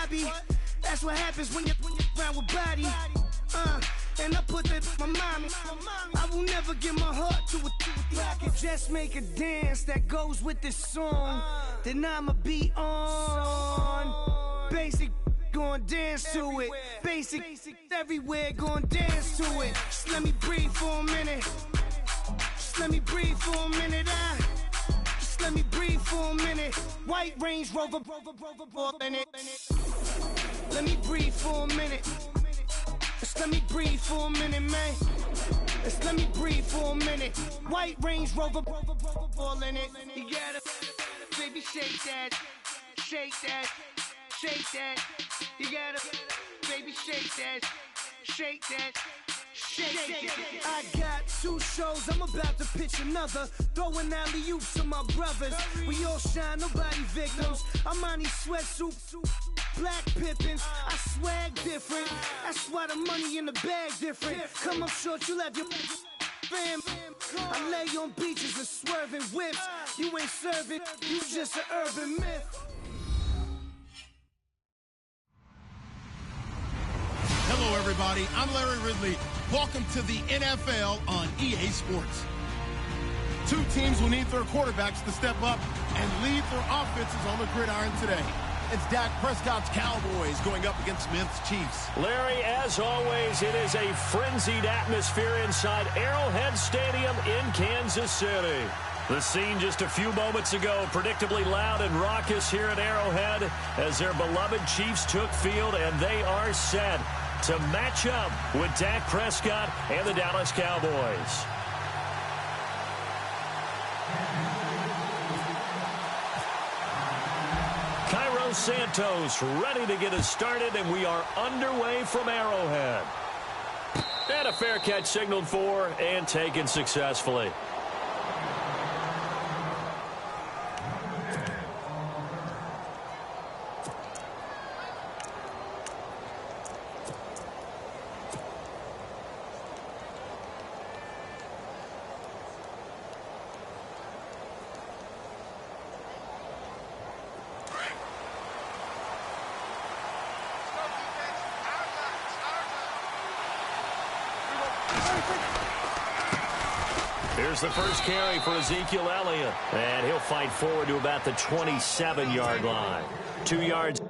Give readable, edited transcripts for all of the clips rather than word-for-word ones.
hobby. That's what happens when you're around with body. And I put that in my mommy. I will never give my heart to a I can just make a dance that goes with this song. Then I'ma be on. Basic, gon' dance to it. Basic, everywhere, gon' dance to it. Just let me breathe for a minute. Just let me breathe for a minute. Just let me breathe for a minute. White Range Rover, in it. Let me breathe for a minute. Just let me breathe for a minute, man. Just let me breathe for a minute. White Range Rover, all in it. You gotta, baby, shake that, shake that, shake that. You gotta, baby, shake that, shake that. I got 2 shows, I'm about to pitch another. Throwing alley-oops to my brothers. We all shine, nobody victims. I'm on these sweatsuits, black Pippins. I swag different. That's why the money in the bag different. Come up short, you left your fam. I lay on beaches and swerving whips. You ain't serving, you just an urban myth. Hello, everybody. I'm Larry Ridley. Welcome to the NFL on EA Sports. 2 teams will need their quarterbacks to step up and lead their offenses on the gridiron today. It's Dak Prescott's Cowboys going up against Smith's Chiefs. Larry, as always, it is a frenzied atmosphere inside Arrowhead Stadium in Kansas City. The scene just a few moments ago, predictably loud and raucous here at Arrowhead as their beloved Chiefs took field, and they are set to match up with Dak Prescott and the Dallas Cowboys. Cairo Santos ready to get us started, and we are underway from Arrowhead. And a fair catch signaled for and taken successfully. Here's the first carry for Ezekiel Elliott, and he'll fight forward to about the 27-yard line. 2 yards.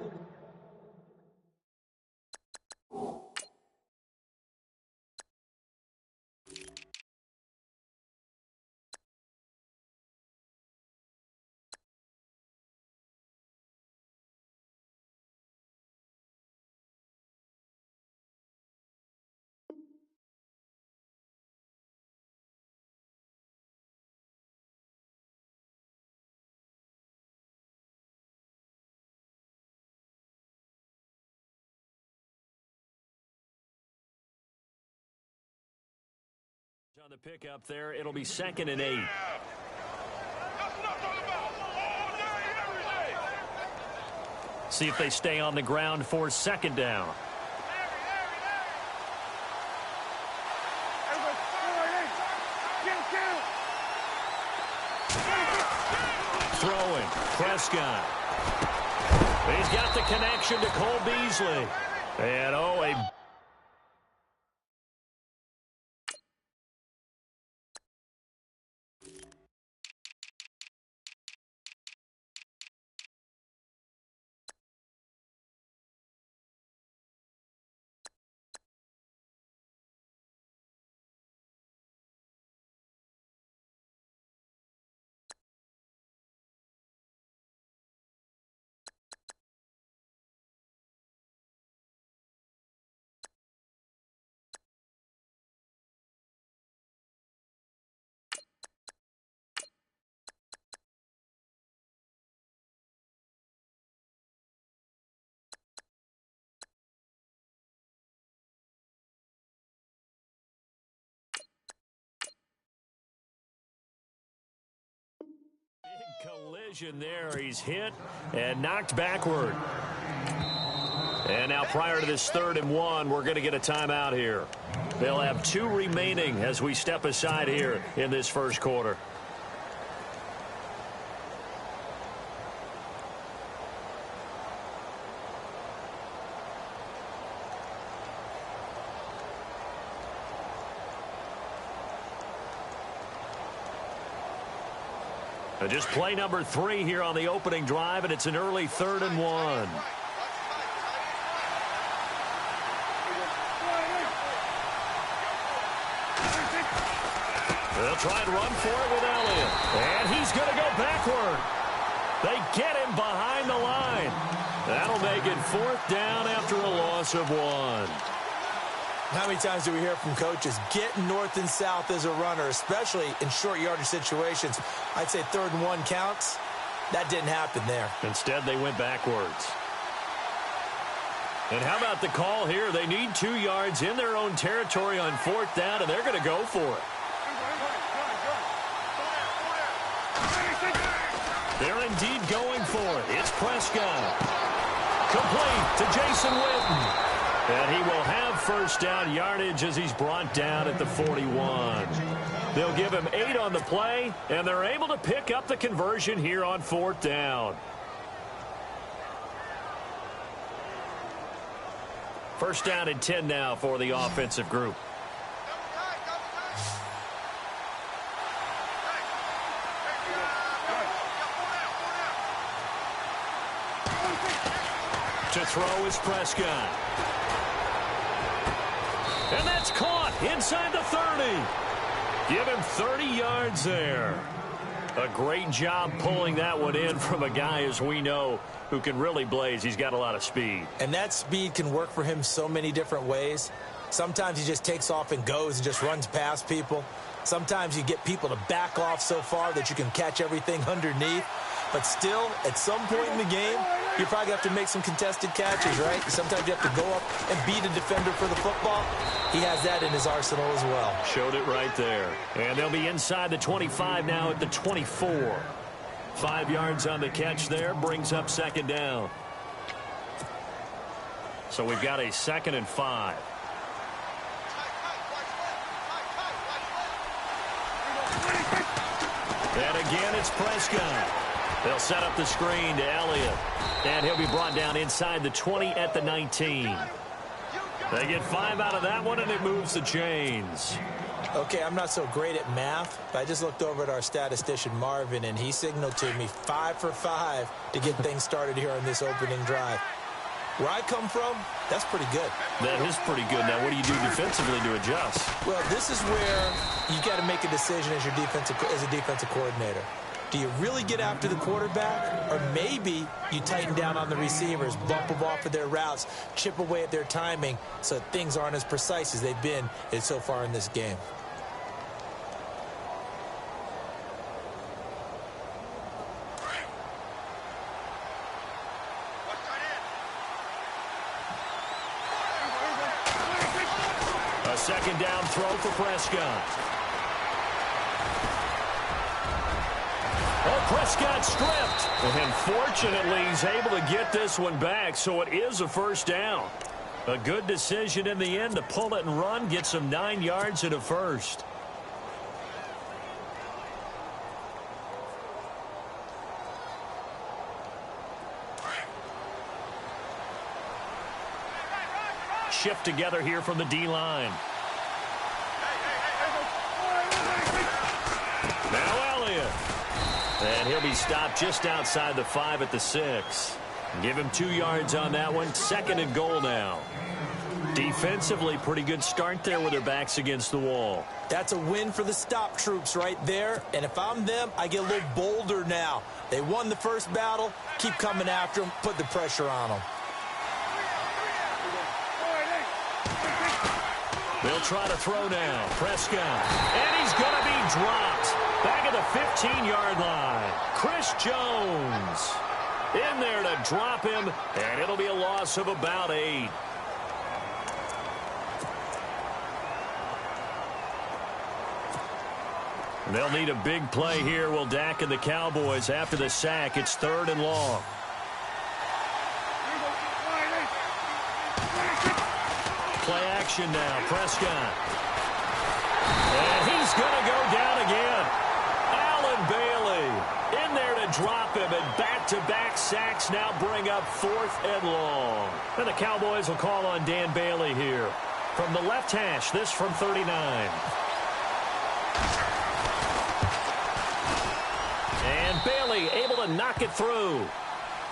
On the pickup there, it'll be 2nd and 8. See if they stay on the ground for 2nd down. Throwing, Prescott. He's got the connection to Cole Beasley. And a collision there. He's hit and knocked backward. And now prior to this 3rd and 1, we're going to get a timeout here. They'll have 2 remaining as we step aside here in this first quarter. Just play number 3 here on the opening drive, and it's an early 3rd and 1. They'll try and run for it with Elliott. And he's going to go backward. They get him behind the line. That'll make it 4th down after a loss of 1. How many times do we hear from coaches getting north and south as a runner, especially in short yardage situations? I'd say 3rd and 1 counts. That didn't happen there. Instead, they went backwards. And how about the call here? They need 2 yards in their own territory on 4th down, and they're going to go for it. They're indeed going for it. It's Prescott. Complete to Jason Witten. And he will have 1st down yardage as he's brought down at the 41. They'll give him 8 on the play, and they're able to pick up the conversion here on 4th down. 1st down and 10 now for the offensive group. To throw is Prescott. And that's caught inside the 30. Give him 30 yards there. A great job pulling that one in from a guy, as we know, who can really blaze. He's got a lot of speed. And that speed can work for him so many different ways. Sometimes he just takes off and goes and just runs past people. Sometimes you get people to back off so far that you can catch everything underneath. But still, at some point in the game, you probably have to make some contested catches, right? Sometimes you have to go up and beat a defender for the football. He has that in his arsenal as well. Showed it right there. And they'll be inside the 25 now at the 24. 5 yards on the catch there, brings up 2nd down. So we've got a 2nd and 5. And again, it's Prescott. They'll set up the screen to Elliott. And he'll be brought down inside the 20 at the 19. They get 5 out of that one, and it moves the chains. Okay, I'm not so great at math, but I just looked over at our statistician, Marvin, and he signaled to me 5 for 5 to get things started here on this opening drive. Where I come from, that's pretty good. That is pretty good. Now, what do you do defensively to adjust? Well, this is where you got to make a decision as a defensive coordinator. Do you really get after the quarterback, or maybe you tighten down on the receivers, bump them off of their routes, chip away at their timing so things aren't as precise as they've been so far in this game? A 2nd down throw for Prescott. Oh, Prescott stripped. And fortunately, he's able to get this one back, so it is a 1st down. A good decision in the end to pull it and run, get some 9 yards and a 1st. Shift together here from the D-line. Now Elliott. And he'll be stopped just outside the 5 at the 6. Give him 2 yards on that one. 2nd and goal now. Defensively, pretty good start there with their backs against the wall. That's a win for the stop troops right there. And if I'm them, I get a little bolder now. They won the first battle. Keep coming after them. Put the pressure on them. They'll try to throw now. Prescott. And he's going to be dropped. Back at the 15-yard line. Chris Jones in there to drop him, and it'll be a loss of about 8. They'll need a big play here. Will Dak and the Cowboys after the sack. It's 3rd and long. Play action now. Prescott. And he's going to go down again. Allen Bailey in there to drop him, and back-to-back sacks now bring up 4th and long. And the Cowboys will call on Dan Bailey here. From the left hash, this from 39. And Bailey able to knock it through.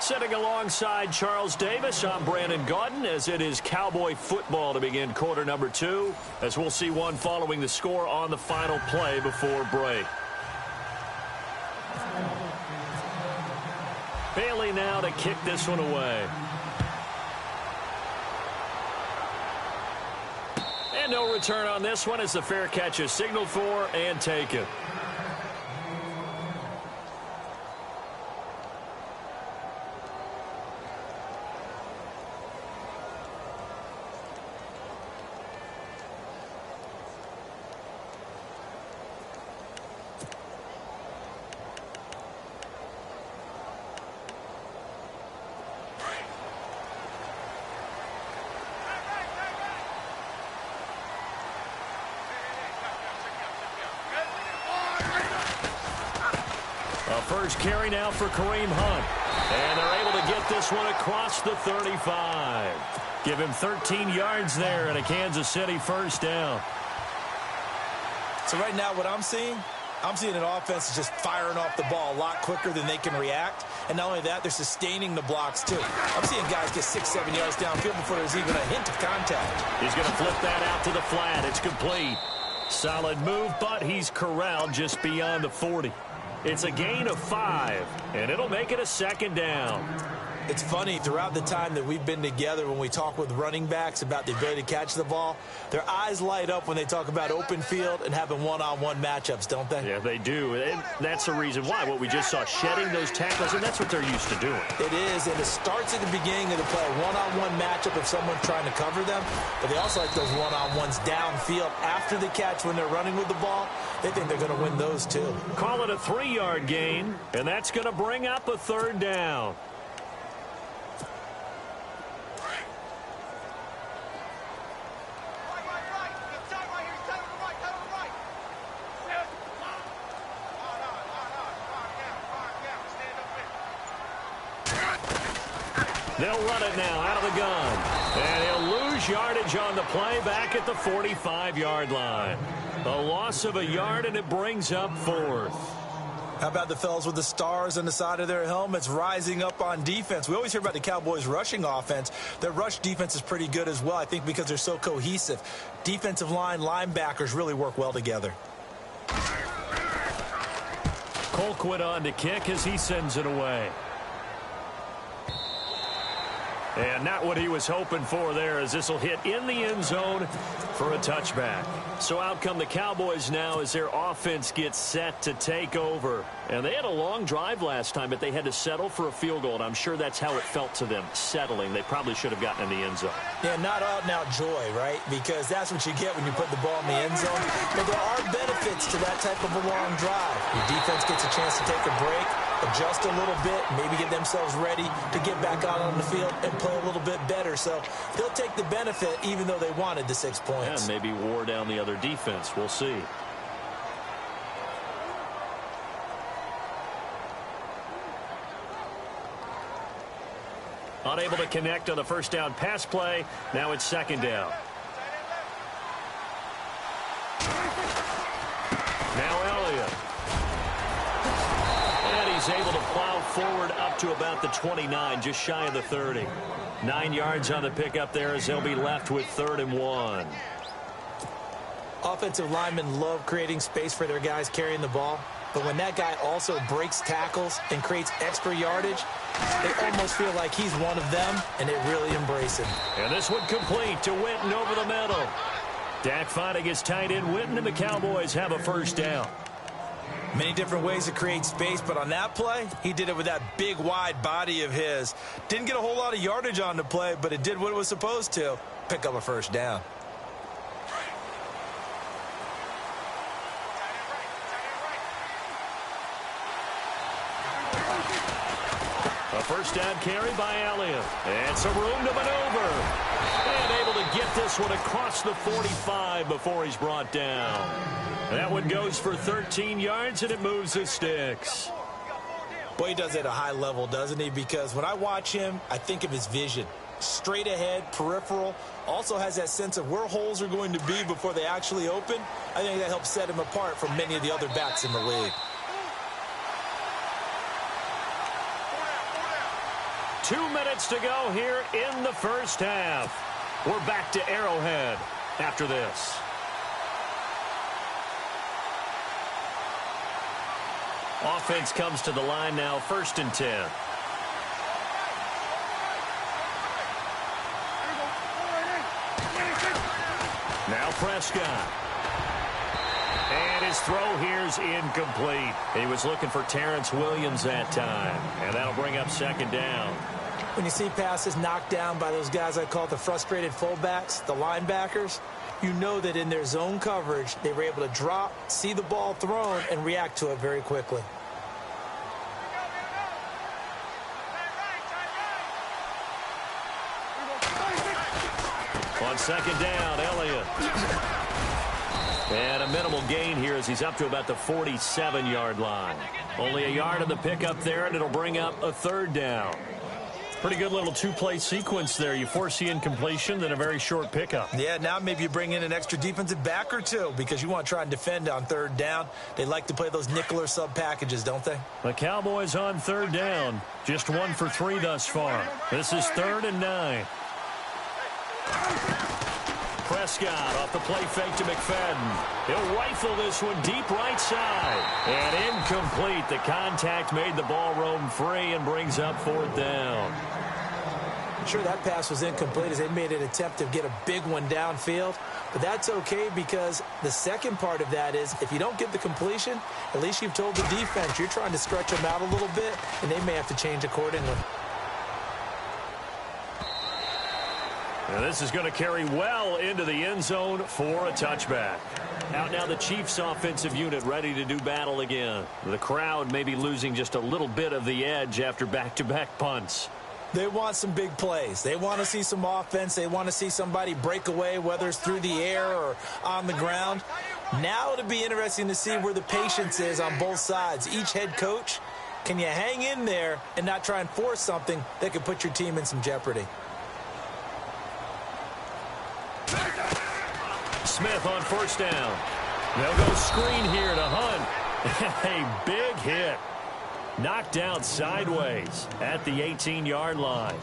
Sitting alongside Charles Davis, I'm Brandon Gaudin, as it is Cowboy football to begin quarter number 2, as we'll see one following the score on the final play before break. Bailey now to kick this one away. And no return on this one as the fair catch is signaled for and taken. First carry now for Kareem Hunt. And they're able to get this one across the 35. Give him 13 yards there and a Kansas City first down. So right now what I'm seeing an offense is just firing off the ball a lot quicker than they can react. And not only that, they're sustaining the blocks too. I'm seeing guys get 6-7 yards downfield before there's even a hint of contact. He's going to flip that out to the flat. It's complete. Solid move, but he's corralled just beyond the 40. It's a gain of 5, and it'll make it a second down. It's funny, throughout the time that we've been together, when we talk with running backs about the ability to catch the ball, their eyes light up when they talk about open field and having one-on-one matchups, don't they? Yeah, they do. And that's the reason why. What we just saw, shedding those tackles, and that's what they're used to doing. It is, and it starts at the beginning of the play. One-on-one matchup if someone's trying to cover them, but they also like those one-on-ones downfield after the catch when they're running with the ball. They think they're going to win those, too. Call it a 3-yard gain, and that's going to bring up a third down. They'll run it now out of the gun. And he'll lose yardage on the play back at the 45-yard line. A loss of a yard, and it brings up 4th. How about the fellas with the stars on the side of their helmets rising up on defense? We always hear about the Cowboys' rushing offense. Their rush defense is pretty good as well, I think, because they're so cohesive. Defensive line, linebackers really work well together. Colquitt on to kick as he sends it away. And not what he was hoping for there, as this will hit in the end zone for a touchback. So out come the Cowboys now as their offense gets set to take over. And they had a long drive last time, but they had to settle for a field goal. And I'm sure that's how it felt to them, settling. They probably should have gotten in the end zone. Yeah, not out-and-out joy, right? Because that's what you get when you put the ball in the end zone. But there are benefits to that type of a long drive. Your defense gets a chance to take a break, adjust a little bit, maybe get themselves ready to get back out on the field and play a little bit better. So they'll take the benefit even though they wanted the 6 points. And maybe wore down the other defense. We'll see. Unable to connect on the first down pass play. Now it's second down. Now Elliott. And he's able to plow forward up to about the 29, just shy of the 30. 9 yards on the pickup there as they'll be left with 3rd and 1. Offensive linemen love creating space for their guys carrying the ball. But when that guy also breaks tackles and creates extra yardage, they almost feel like he's one of them, and they really embrace him. And this one complete to Witten over the middle. Dak finding his tight end Witten, and the Cowboys have a first down. Many different ways to create space, but on that play, he did it with that big, wide body of his. Didn't get a whole lot of yardage on the play, but it did what it was supposed to. Pick up a first down. A first down carry by Elliott. And some room to maneuver. And able to get this one across the 45 before he's brought down. That one goes for 13 yards, and it moves the sticks. Boy, he does it at a high level, doesn't he? Because when I watch him, I think of his vision. Straight ahead, peripheral. Also has that sense of where holes are going to be before they actually open. I think that helps set him apart from many of the other backs in the league. 2 minutes to go here in the first half. We're back to Arrowhead after this. Offense comes to the line now, 1st and 10. Now Prescott. And his throw here's incomplete. He was looking for Terrence Williams that time. And that'll bring up 2nd down. When you see passes knocked down by those guys I call the frustrated fullbacks, the linebackers, you know that in their zone coverage, they were able to drop, see the ball thrown, and react to it very quickly. On 2nd down, Elliott. And a minimal gain here as he's up to about the 47-yard line. Only a yard of the pickup there, and it'll bring up a 3rd down. Pretty good little 2-play sequence there. You force the incompletion, then a very short pickup. Yeah, now maybe you bring in an extra defensive back or two because you want to try and defend on 3rd down. They like to play those nickel or sub packages, don't they? The Cowboys on 3rd down. Just 1 for 3 thus far. This is 3rd and 9. Prescott off the play fake to McFadden. He'll rifle this one deep right side. And incomplete. The contact made the ball roam free and brings up 4th down. Sure, that pass was incomplete as they made an attempt to get a big one downfield. But that's okay because the second part of that is if you don't get the completion, at least you've told the defense you're trying to stretch them out a little bit, and they may have to change accordingly. And this is going to carry well into the end zone for a touchback. Out now the Chiefs offensive unit ready to do battle again. The crowd may be losing just a little bit of the edge after back-to-back punts. They want some big plays. They want to see some offense. They want to see somebody break away, whether it's through the air or on the ground. Now it'll be interesting to see where the patience is on both sides. Each head coach, can you hang in there and not try and force something that could put your team in some jeopardy? Smith on 1st down. They'll go screen here to Hunt. A big hit. Knocked out sideways at the 18-yard line.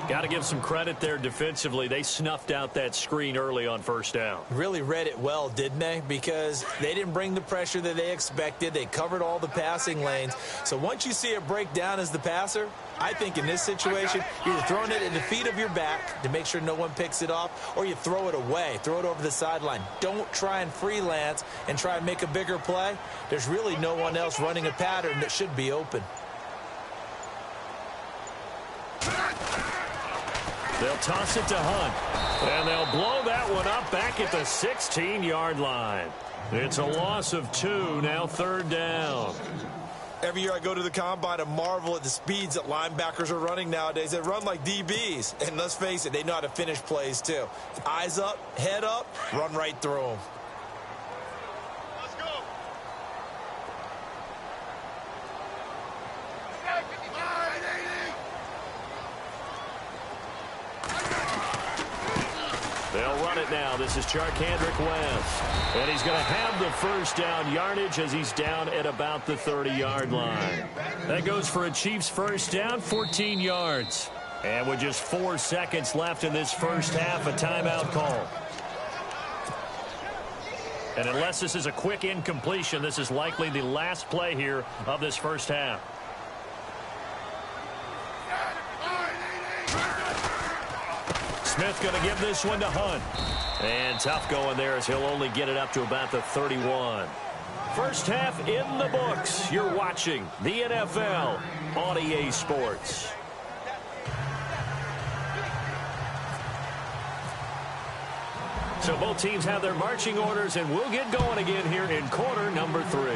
Got to give some credit there defensively. They snuffed out that screen early on 1st down. Really read it well, didn't they? Because they didn't bring the pressure that they expected. They covered all the passing lanes. So once you see it break down as the passer, I think in this situation, you're either throwing it at the feet of your back to make sure no one picks it off, or you throw it away, throw it over the sideline. Don't try and freelance and try and make a bigger play. There's really no one else running a pattern that should be open. They'll toss it to Hunt, and they'll blow that one up back at the 16-yard line. It's a loss of 2, now 3rd down. Every year I go to the combine and marvel at the speeds that linebackers are running nowadays. They run like DBs. And let's face it, they know how to finish plays too. Eyes up, head up, run right through them. Let's go. They'll run it now. This is Charkandrick West. And he's going to have the 1st down yardage as he's down at about the 30-yard line. That goes for a Chiefs 1st down, 14 yards. And with just 4 seconds left in this first half, a timeout call. And unless this is a quick incompletion, this is likely the last play here of this first half. Smith going to give this one to Hunt. And tough going there as he'll only get it up to about the 31. First half in the books. You're watching the NFL on EA Sports. So both teams have their marching orders, and we'll get going again here in quarter number 3.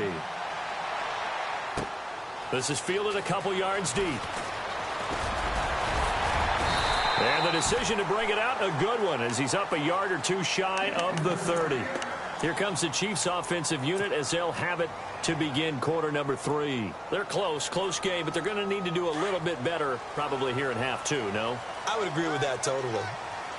This is fielded a couple yards deep. And the decision to bring it out, a good one, as he's up a yard or two shy of the 30. Here comes the Chiefs offensive unit as they'll have it to begin quarter number 3. They're close game, but they're going to need to do a little bit better probably here in half 2, no? I would agree with that totally.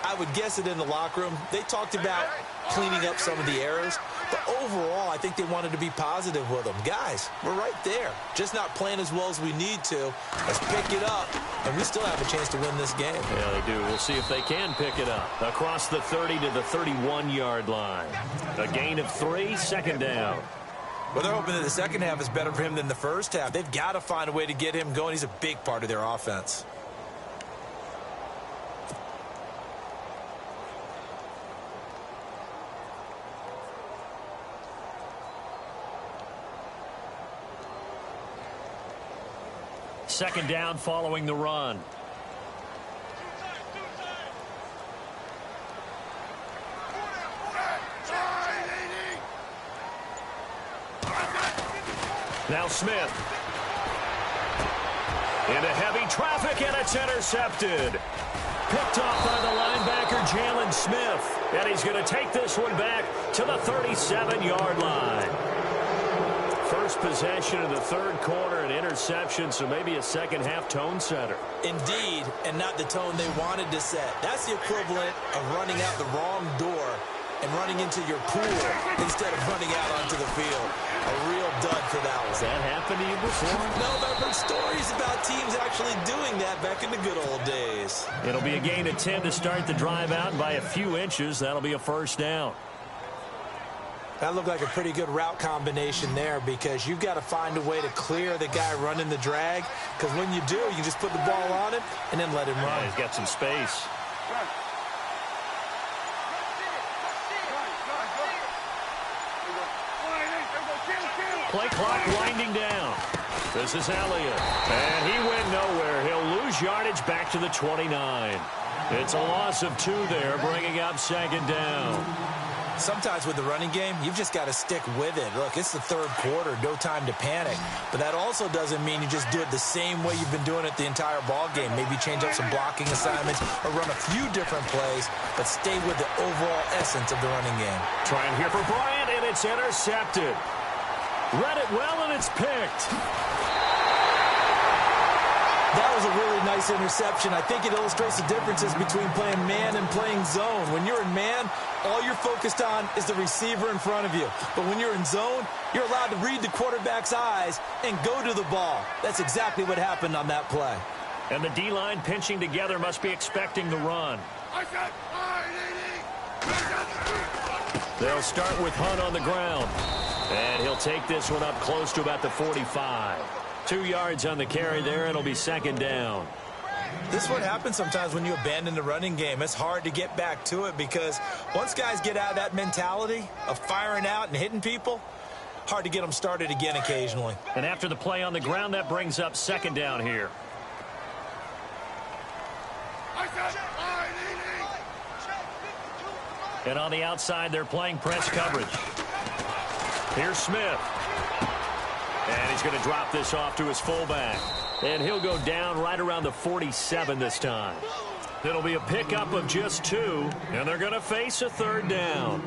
I would guess it in the locker room. They talked about cleaning up some of the errors, but overall, I think they wanted to be positive with them. Guys, we're right there. Just not playing as well as we need to. Let's pick it up, and we still have a chance to win this game. Yeah, they do. We'll see if they can pick it up. Across the 30 to the 31-yard line. A gain of 3, second down. Well, they're hoping that the second half is better for him than the first half. They've got to find a way to get him going. He's a big part of their offense. Second down following the run. Now Smith. Into heavy traffic, and it's intercepted. Picked off by the linebacker, Jalen Smith. And he's going to take this one back to the 37-yard line. First possession of the third quarter, an interception, so maybe a second-half tone setter. Indeed, and not the tone they wanted to set. That's the equivalent of running out the wrong door and running into your pool instead of running out onto the field. A real dud for that one. Has that happened to you before? No, but I've heard stories about teams actually doing that back in the good old days. It'll be a gain of 10 to start the drive out, and by a few inches, that'll be a first down. That looked like a pretty good route combination there, because you've got to find a way to clear the guy running the drag, because when you do, you just put the ball on him and then let him run. Yeah, he's got some space. Play clock winding down. This is Elliott. And he went nowhere. He'll lose yardage back to the 29. It's a loss of 2 there, bringing up second down. Sometimes with the running game, you've just got to stick with it. Look, it's the third quarter, no time to panic. But that also doesn't mean you just do it the same way you've been doing it the entire ball game. Maybe change up some blocking assignments or run a few different plays, but stay with the overall essence of the running game. Trying here for Bryant, and it's intercepted. Read it well, and it's picked. That was a really nice interception. I think it illustrates the differences between playing man and playing zone. When you're in man, all you're focused on is the receiver in front of you. But when you're in zone, you're allowed to read the quarterback's eyes and go to the ball. That's exactly what happened on that play. And the D-line pinching together must be expecting the run. They'll start with Hunt on the ground. And he'll take this one up close to about the 45. 2 yards on the carry there. It'll be second down. This is what happens sometimes when you abandon the running game. It's hard to get back to it, because once guys get out of that mentality of firing out and hitting people, hard to get them started again occasionally. And after the play on the ground, that brings up second down here. And on the outside, they're playing press coverage. Here's Smith. And he's going to drop this off to his fullback. And he'll go down right around the 47 this time. It'll be a pickup of just 2, and they're going to face a third down.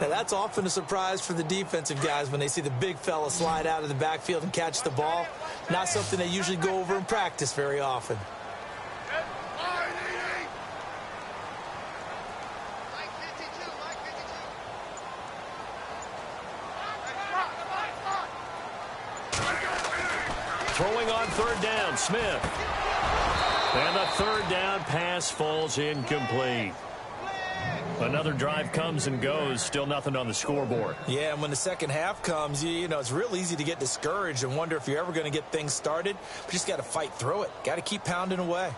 Now, that's often a surprise for the defensive guys when they see the big fella slide out of the backfield and catch the ball. Not something they usually go over in practice very often. Throwing on third down, Smith. And the third down pass falls incomplete. Another drive comes and goes, still nothing on the scoreboard. Yeah, and when the second half comes, you know, it's real easy to get discouraged and wonder if you're ever going to get things started. But you just got to fight through it. Got to keep pounding away.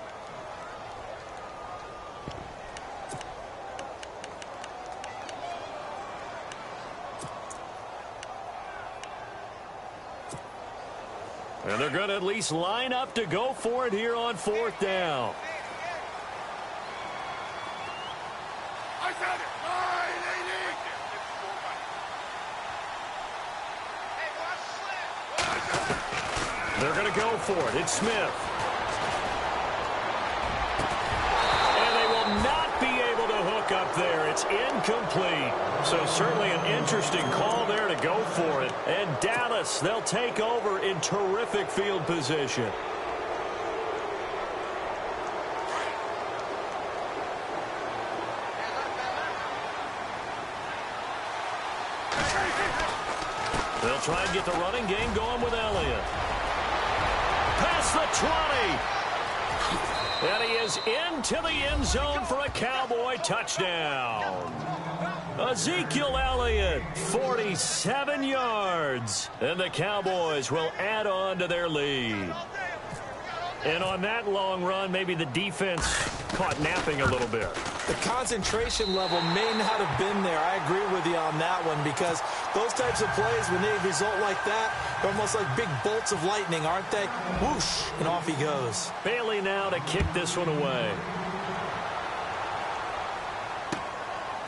And they're going to at least line up to go for it here on fourth down. They're going to go for it. It's Smith. And they will not be able to hook up there. It's incomplete. So certainly an interesting call there to go for it. And Dallas, they'll take over in terrific field position. They'll try and get the running game going with Elliott. Past the 20. And he is into the end zone for a Cowboy touchdown. Ezekiel Elliott, 47 yards. And the Cowboys will add on to their lead. And on that long run, maybe the defense caught napping a little bit. The concentration level may not have been there. I agree with you on that one, because those types of plays, when they result like that, they're almost like big bolts of lightning, aren't they? Whoosh, and off he goes. Bailey now to kick this one away.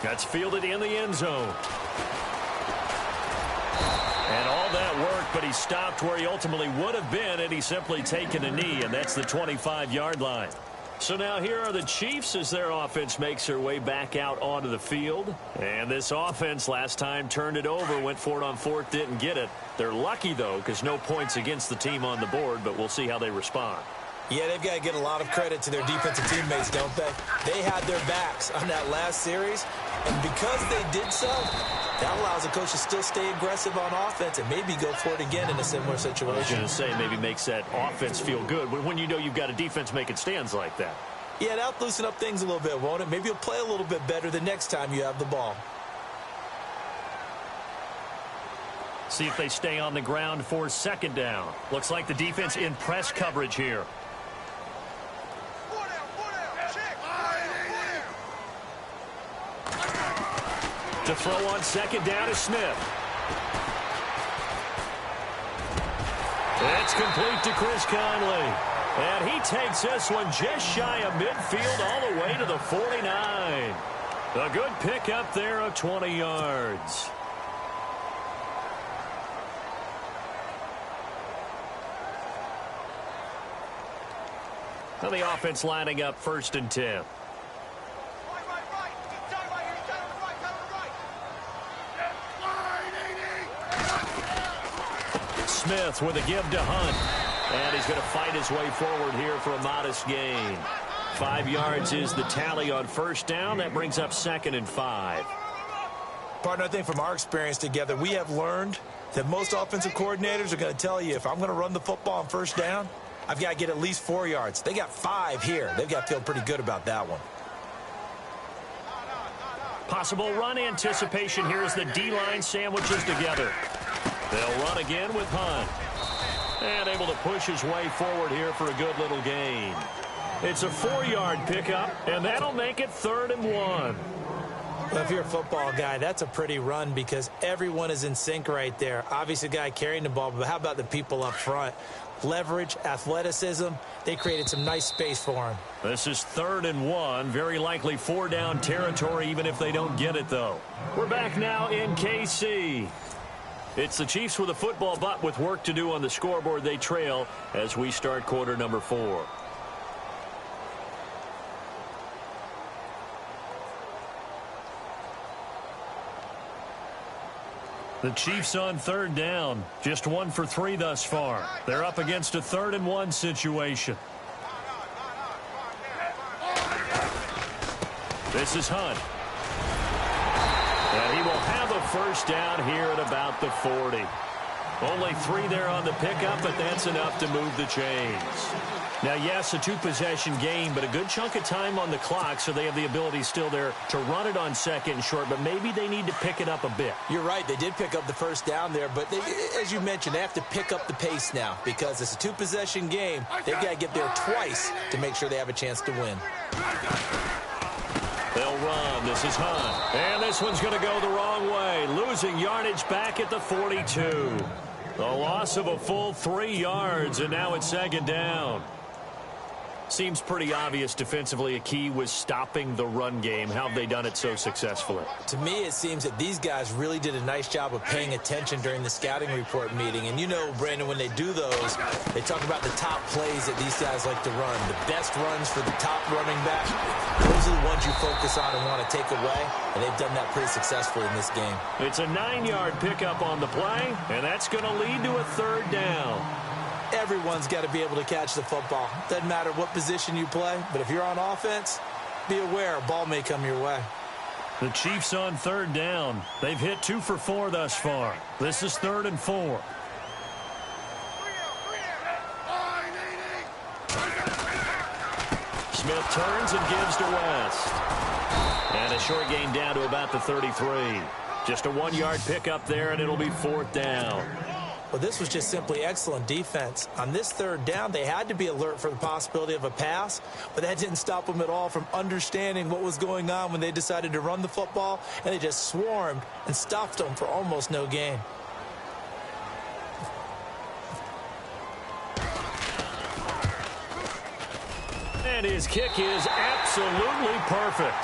That's fielded in the end zone. And all that work, but he stopped where he ultimately would have been had he simply taken a knee, and that's the 25-yard line. So now here are the Chiefs as their offense makes their way back out onto the field. And this offense last time turned it over, went for it on fourth, didn't get it. They're lucky, though, because no points against the team on the board, but we'll see how they respond. Yeah, they've got to get a lot of credit to their defensive teammates, don't they? They had their backs on that last series, and because they did so, that allows the coach to still stay aggressive on offense and maybe go for it again in a similar situation. I was going to say, maybe makes that offense feel good when you know you've got a defense making stands like that. Yeah, that'll loosen up things a little bit, won't it? Maybe you'll play a little bit better the next time you have the ball. See if they stay on the ground for second down. Looks like the defense in press coverage here. To throw on second down is Smith. It's complete to Chris Conley. And he takes this one just shy of midfield all the way to the 49. A good pickup there of 20 yards. Now the offense lining up 1st and 10. Smith with a give to Hunt. And he's going to fight his way forward here for a modest gain. 5 yards is the tally on 1st down. That brings up 2nd and 5. Partner, I think from our experience together, we have learned that most offensive coordinators are going to tell you, if I'm going to run the football on 1st down, I've got to get at least 4 yards. They got 5 here. They've got to feel pretty good about that one. Possible run anticipation here as the D-line sandwiches together. They'll run again with Hunt. And able to push his way forward here for a good little gain. It's a 4-yard pickup, and that'll make it 3rd and 1. Well, if you're a football guy, that's a pretty run because everyone is in sync right there. Obviously, the guy carrying the ball, but how about the people up front? Leverage, athleticism, they created some nice space for him. This is 3rd and 1, very likely 4-down territory, even if they don't get it, though. We're back now in KC. It's the Chiefs with a football, but with work to do on the scoreboard. They trail as we start quarter number 4. The Chiefs on 3rd down. Just 1 for 3 thus far. They're up against a 3rd and 1 situation. This is Hunt. And he will have a 1st down here at about the 40. Only 3 there on the pickup, but that's enough to move the chains. Now, yes, a 2-possession game, but a good chunk of time on the clock, so they have the ability still there to run it on 2nd and short, but maybe they need to pick it up a bit. You're right. They did pick up the 1st down there, but as you mentioned, they have to pick up the pace now because it's a 2-possession game. They've got to get there twice to make sure they have a chance to win. They'll run. This is Hunt. And this one's going to go the wrong way. Losing yardage back at the 42. The loss of a full 3 yards, and now it's 2nd down. Seems pretty obvious defensively a key was stopping the run game. How have they done it so successfully? To me, it seems that these guys really did a nice job of paying attention during the scouting report meeting. And you know, Brandon, when they do those, they talk about the top plays that these guys like to run. The best runs for the top running back, those are the ones you focus on and want to take away. And they've done that pretty successfully in this game. It's a 9-yard pickup on the play, and that's going to lead to a 3rd down. Everyone's got to be able to catch the football. Doesn't matter what position you play, but if you're on offense, be aware a ball may come your way. The Chiefs on 3rd down. They've hit 2 for 4 thus far. This is 3rd and 4. Smith turns and gives to West. And a short gain down to about the 33. Just a 1-yard pickup there, and it'll be 4th down. Well, this was just simply excellent defense. On this 3rd down, they had to be alert for the possibility of a pass, but that didn't stop them at all from understanding what was going on when they decided to run the football, and they just swarmed and stuffed them for almost no gain. And his kick is absolutely perfect.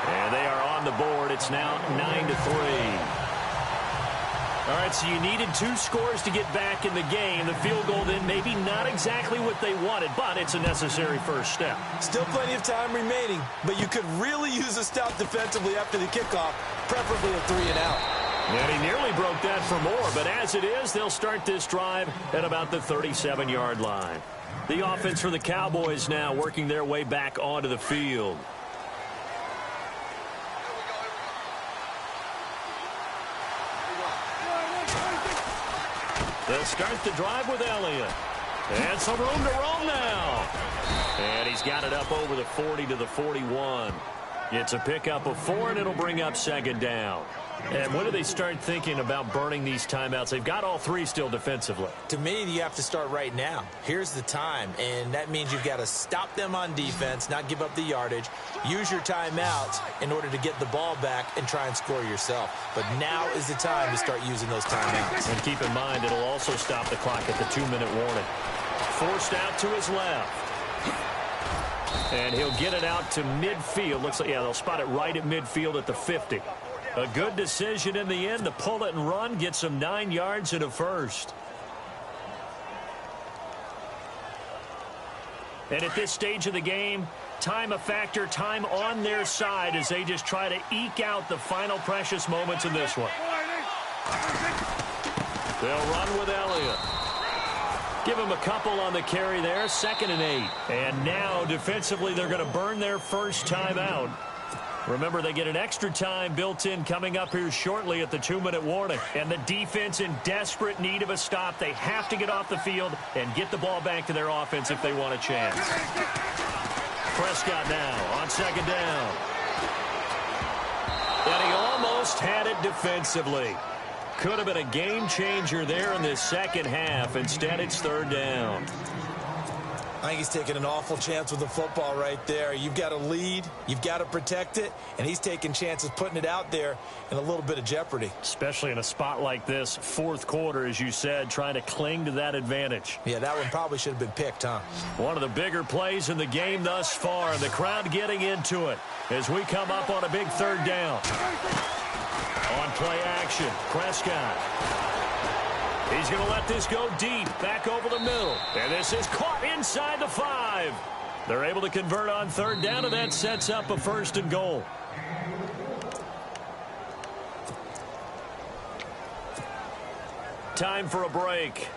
And they are on the board. It's now 9-3. All right, so you needed 2 scores to get back in the game. The field goal then maybe not exactly what they wanted, but it's a necessary first step. Still plenty of time remaining, but you could really use a stop defensively after the kickoff, preferably a 3-and-out. And he nearly broke that for more, but as it is, they'll start this drive at about the 37-yard line. The offense for the Cowboys now working their way back onto the field. They'll start the drive with Elliott. And some room to roam now. And he's got it up over the 40 to the 41. It's a pickup of 4, and it'll bring up 2nd down. And when do they start thinking about burning these timeouts? They've got all 3 still defensively. To me, you have to start right now. Here's the time, and that means you've got to stop them on defense, not give up the yardage, use your timeouts in order to get the ball back and try and score yourself. But now is the time to start using those timeouts. And keep in mind, it'll also stop the clock at the 2-minute warning. Forced out to his left. And he'll get it out to midfield. Looks like, yeah, they'll spot it right at midfield at the 50. A good decision in the end to pull it and run, get some 9 yards and a first. And at this stage of the game, time a factor, time on their side as they just try to eke out the final precious moments in this one. They'll run with Elliott. Give him a couple on the carry there, 2nd and 8. And now defensively they're going to burn their first time out. Remember, they get an extra time built in coming up here shortly at the 2-minute warning. And the defense in desperate need of a stop. They have to get off the field and get the ball back to their offense if they want a chance. Prescott now on 2nd down. And he almost had it defensively. Could have been a game changer there in this second half. Instead, it's 3rd down. I think he's taking an awful chance with the football right there. You've got to lead, you've got to protect it, and he's taking chances putting it out there in a little bit of jeopardy. Especially in a spot like this, 4th quarter, as you said, trying to cling to that advantage. Yeah, that one probably should have been picked, huh? One of the bigger plays in the game thus far, and the crowd getting into it as we come up on a big 3rd down. On play action, Prescott. He's going to let this go deep, back over the middle. And this is caught inside the 5. They're able to convert on 3rd down, and that sets up a 1st and goal. Time for a break.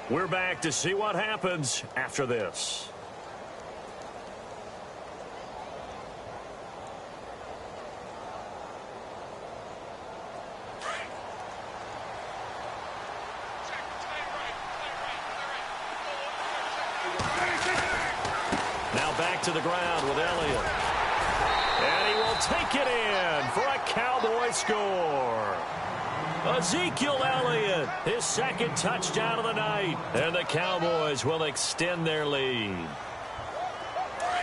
We're back to see what happens after this. Back to the ground with Elliott. And he will take it in for a Cowboy score. Ezekiel Elliott, his 2nd touchdown of the night. And the Cowboys will extend their lead.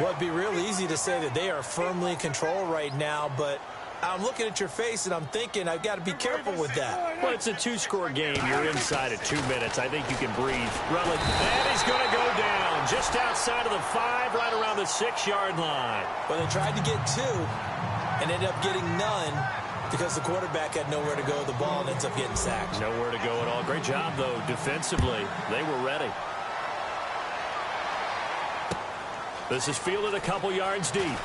Well, it'd be real easy to say that they are firmly in control right now, but I'm looking at your face and I'm thinking I've got to be careful with that. Well, it's a 2-score game. You're inside at 2 minutes. I think you can breathe. And he's going to go down just outside of the 5, right around the 6-yard line. Well, they tried to get 2 and ended up getting none because the quarterback had nowhere to go with the ball and ends up getting sacked. Nowhere to go at all. Great job, though, defensively. They were ready. This is fielded a couple yards deep.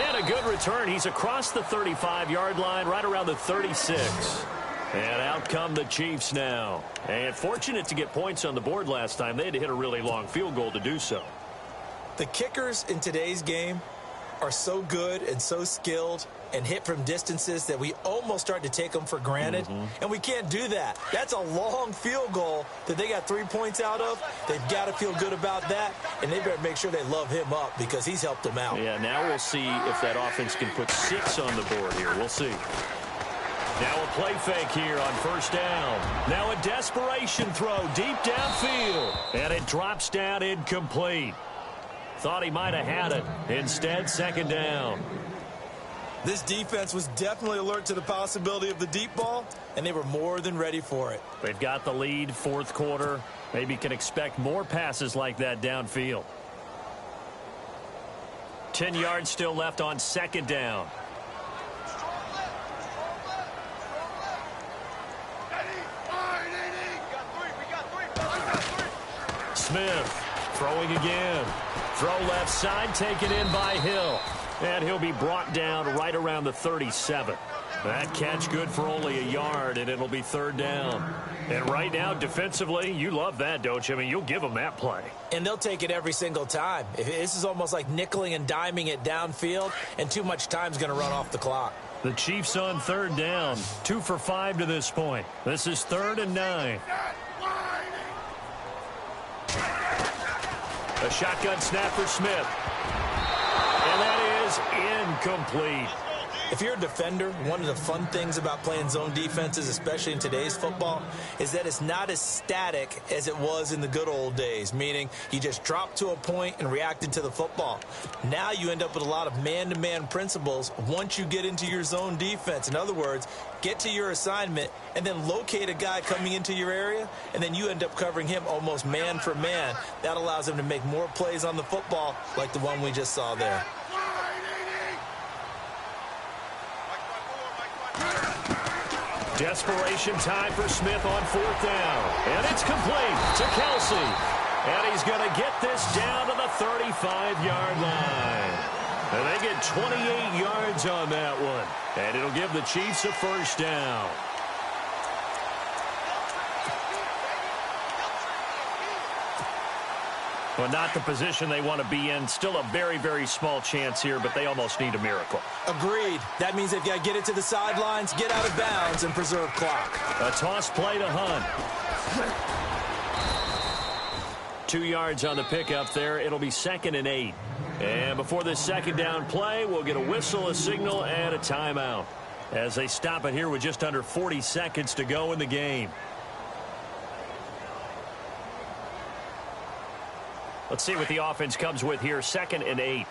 And a good return. He's across the 35-yard line, right around the 36. And out come the Chiefs now. And fortunate to get points on the board last time. They had to hit a really long field goal to do so. The kickers in today's game are so good and so skilled and hit from distances that we almost start to take them for granted. And we can't do that. That's a long field goal that they got 3 points out of. They've got to feel good about that, and they better make sure they love him up because he's helped them out. Yeah, now we'll see if that offense can put 6 on the board here. We'll see. Now a play fake here on first down. Now a desperation throw deep downfield, and it drops down incomplete. Thought he might have had it. Instead, second down. This defense was definitely alert to the possibility of the deep ball, and they were more than ready for it. They've got the lead, fourth quarter. Maybe can expect more passes like that downfield. 10 yards still left on second down. Smith throwing again. Throw left side, taken in by Hill. And he'll be brought down right around the 37. That catch good for only a yard, and it'll be third down. And right now, defensively, you love that, don't you? I mean, you'll give them that play. And they'll take it every single time. This is almost like nickeling and diming it downfield, and too much time's going to run off the clock. The Chiefs on third down, 2 for 5 to this point. This is 3rd and 9. A shotgun snap for Smith. And that is incomplete. If you're a defender, one of the fun things about playing zone defenses, especially in today's football, is that it's not as static as it was in the good old days, meaning you just dropped to a point and reacted to the football. Now you end up with a lot of man-to-man principles once you get into your zone defense. In other words, get to your assignment and then locate a guy coming into your area, and then you end up covering him almost man for man. That allows him to make more plays on the football like the one we just saw there. Desperation time for Smith on fourth down. And it's complete to Kelsey. And he's going to get this down to the 35-yard line. And they get 28 yards on that one. And it'll give the Chiefs a first down. Well, not the position they want to be in. Still a very, very small chance here, but they almost need a miracle. Agreed. That means they've got to get it to the sidelines, get out of bounds, and preserve clock. A toss play to Hunt. 2 yards on the pickup there. It'll be 2nd and 8. And before this second down play, we'll get a whistle, a signal, and a timeout as they stop it here with just under 40 seconds to go in the game. Let's see what the offense comes with here. 2nd and 8.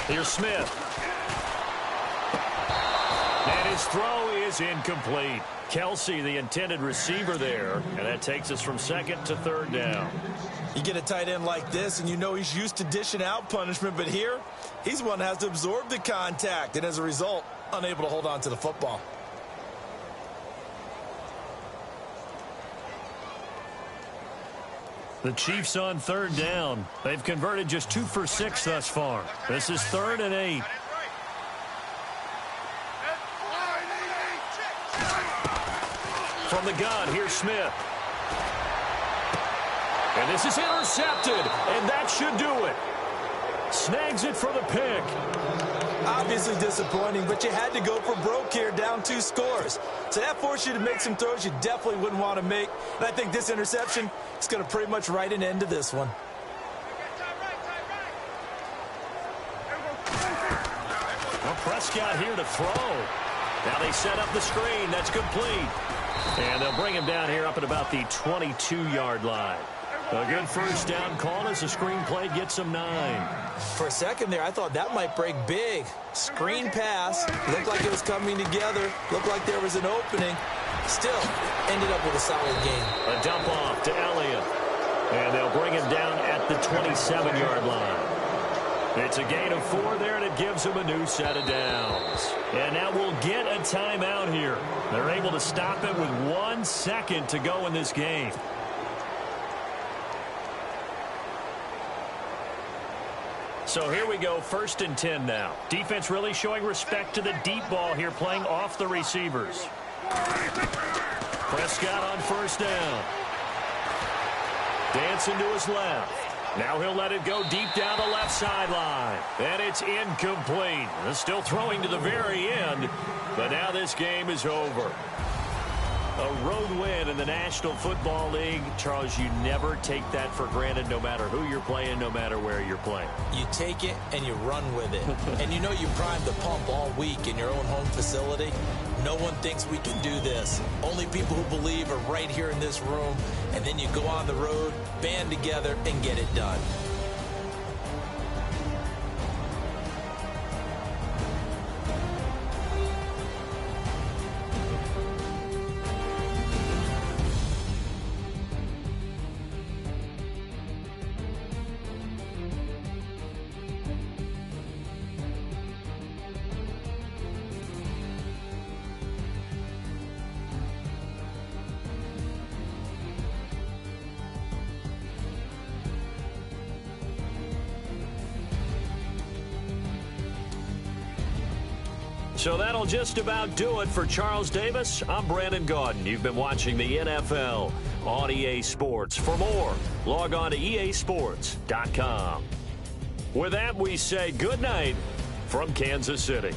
Here's Smith. And his throw is incomplete. Kelsey, the intended receiver there. And that takes us from 2nd to 3rd down. You get a tight end like this, and you know he's used to dishing out punishment, but here, he's one that has to absorb the contact, and as a result, unable to hold on to the football. The Chiefs on 3rd down. They've converted just 2 for 6 thus far. This is 3rd and 8. From the gun, here's Smith. And this is intercepted, and that should do it. Snags it for the pick. Obviously disappointing, but you had to go for broke here, down 2 scores. So that forced you to make some throws you definitely wouldn't want to make. And I think this interception is going to pretty much write an end to this one. Well, Prescott here to throw. Now they set up the screen. That's complete. And they'll bring him down here up at about the 22-yard line. A good first down call as the screen play gets him 9. For a second there, I thought that might break big. Screen pass. Looked like it was coming together. Looked like there was an opening. Still, ended up with a solid game. A dump off to Elliott. And they'll bring him down at the 27-yard line. It's a gain of 4 there, and it gives him a new set of downs. And now we'll get a timeout here. They're able to stop it with 1 second to go in this game. So here we go, 1st and 10 now. Defense really showing respect to the deep ball here, playing off the receivers. Prescott on 1st down. Dancing to his left. Now he'll let it go deep down the left sideline. And it's incomplete. Still throwing to the very end, but now this game is over. A road win in the National Football League. Charles, you never take that for granted no matter who you're playing, no matter where you're playing. You take it and you run with it. And you know you primed the pump all week in your own home facility. No one thinks we can do this. Only people who believe are right here in this room. And then you go on the road, band together, and get it done. So that'll just about do it for Charles Davis. I'm Brandon Gaudin. You've been watching the NFL on EA Sports. For more, log on to easports.com. With that, we say good night from Kansas City.